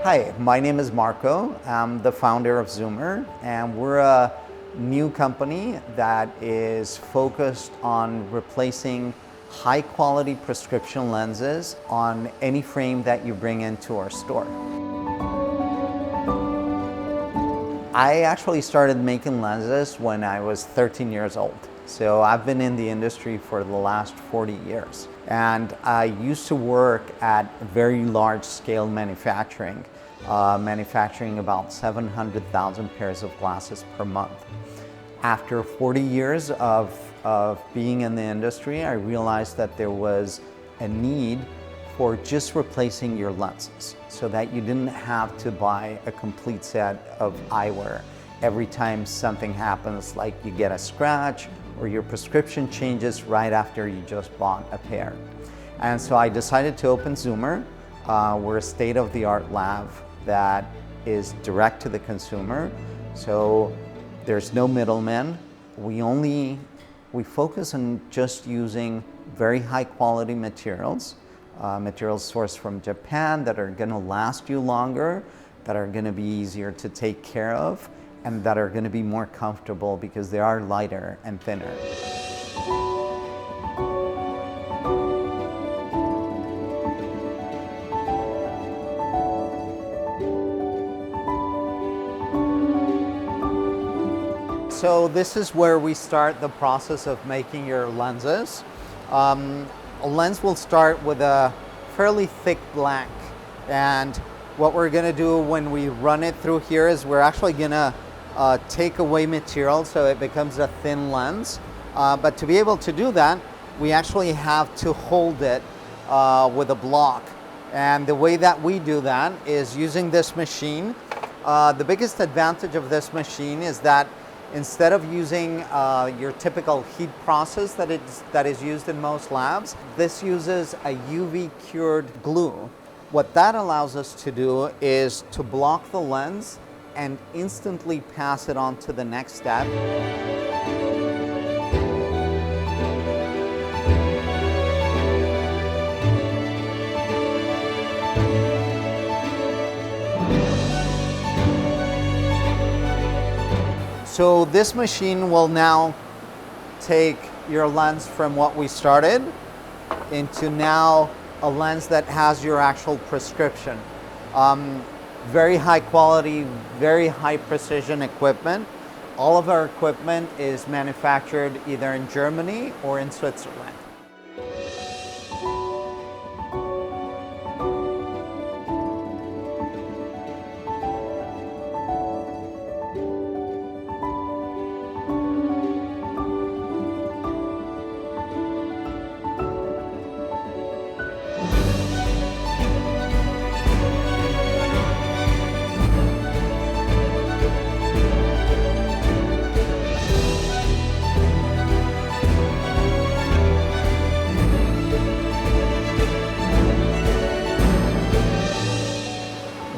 Hi, my name is Marco. I'm the founder of Zoomer, and we're a new company that is focused on replacing high quality prescription lenses on any frame that you bring into our store. I actually started making lenses when I was 13 years old. So I've been in the industry for the last 40 years. And I used to work at very large scale manufacturing, manufacturing about 700,000 pairs of glasses per month. After 40 years of being in the industry, I realized that there was a need for just replacing your lenses so that you didn't have to buy a complete set of eyewear every time something happens, like you get a scratch or your prescription changes right after you just bought a pair. And so I decided to open Zoomer. We're a state-of-the-art lab that is direct to the consumer. So there's no middleman. We focus on just using very high quality materials. Materials sourced from Japan that are going to last you longer, that are going to be easier to take care of, and that are going to be more comfortable because they are lighter and thinner. So this is where we start the process of making your lenses. A lens will start with a fairly thick blank, and what we're going to do when we run it through here is we're actually going to take away material so it becomes a thin lens. But to be able to do that, we actually have to hold it with a block. And the way that we do that is using this machine. The biggest advantage of this machine is that instead of using your typical heat process that is used in most labs, this uses a UV cured glue. What that allows us to do is to block the lens and instantly pass it on to the next step. So this machine will now take your lens from what we started into now a lens that has your actual prescription. Very high quality, very high precision equipment. All of our equipment is manufactured either in Germany or in Switzerland.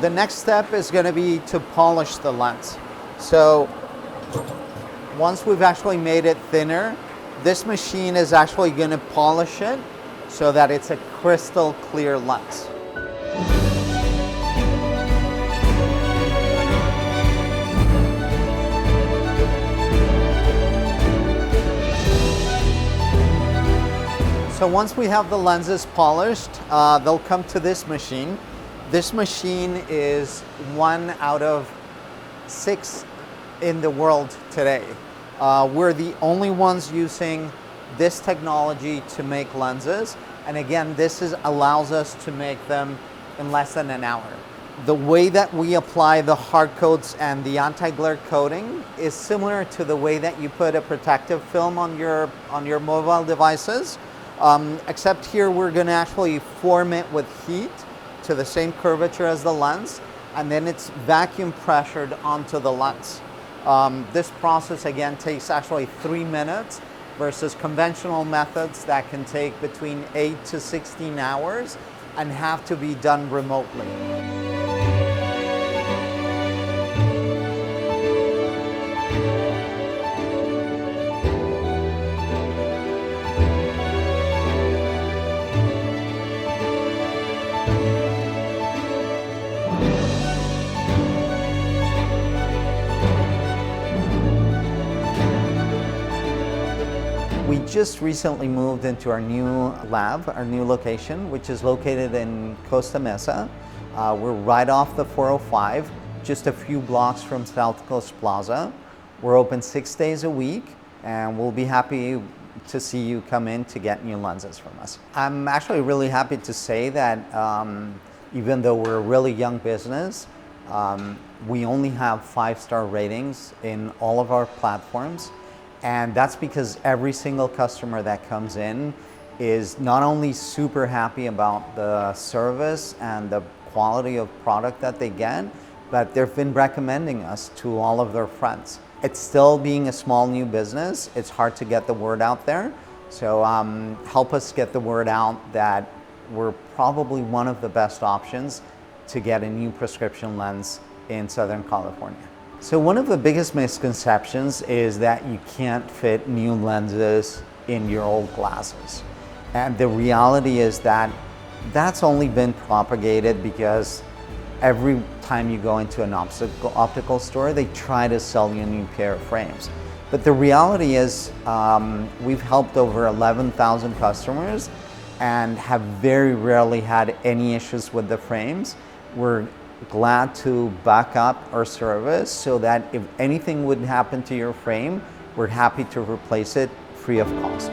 The next step is going to be to polish the lens. So once we've actually made it thinner, this machine is actually going to polish it so that it's a crystal clear lens. So once we have the lenses polished, they'll come to this machine. This machine is 1 out of 6 in the world today. We're the only ones using this technology to make lenses. And again, allows us to make them in less than an hour. The way that we apply the hard coats and the anti-glare coating is similar to the way that you put a protective film on your mobile devices, except here we're going to actually form it with heat to the same curvature as the lens, and then it's vacuum pressured onto the lens. This process again takes actually 3 minutes versus conventional methods that can take between 8 to 16 hours and have to be done remotely. just recently moved into our new lab, our new location, which is located in Costa Mesa. We're right off the 405, just a few blocks from South Coast Plaza. We're open 6 days a week, and we'll be happy to see you come in to get new lenses from us. I'm actually really happy to say that even though we're a really young business, we only have 5-star ratings in all of our platforms. And that's because every single customer that comes in is not only super happy about the service and the quality of product that they get, but they've been recommending us to all of their friends. It's still being a small new business. It's hard to get the word out there. So help us get the word out that we're probably one of the best options to get a new prescription lens in Southern California. So one of the biggest misconceptions is that you can't fit new lenses in your old glasses. And the reality is that that's only been propagated because every time you go into an optical store, they try to sell you a new pair of frames. But the reality is we've helped over 11,000 customers and have very rarely had any issues with the frames. We're glad to back up our service so that if anything would happen to your frame, we're happy to replace it free of cost.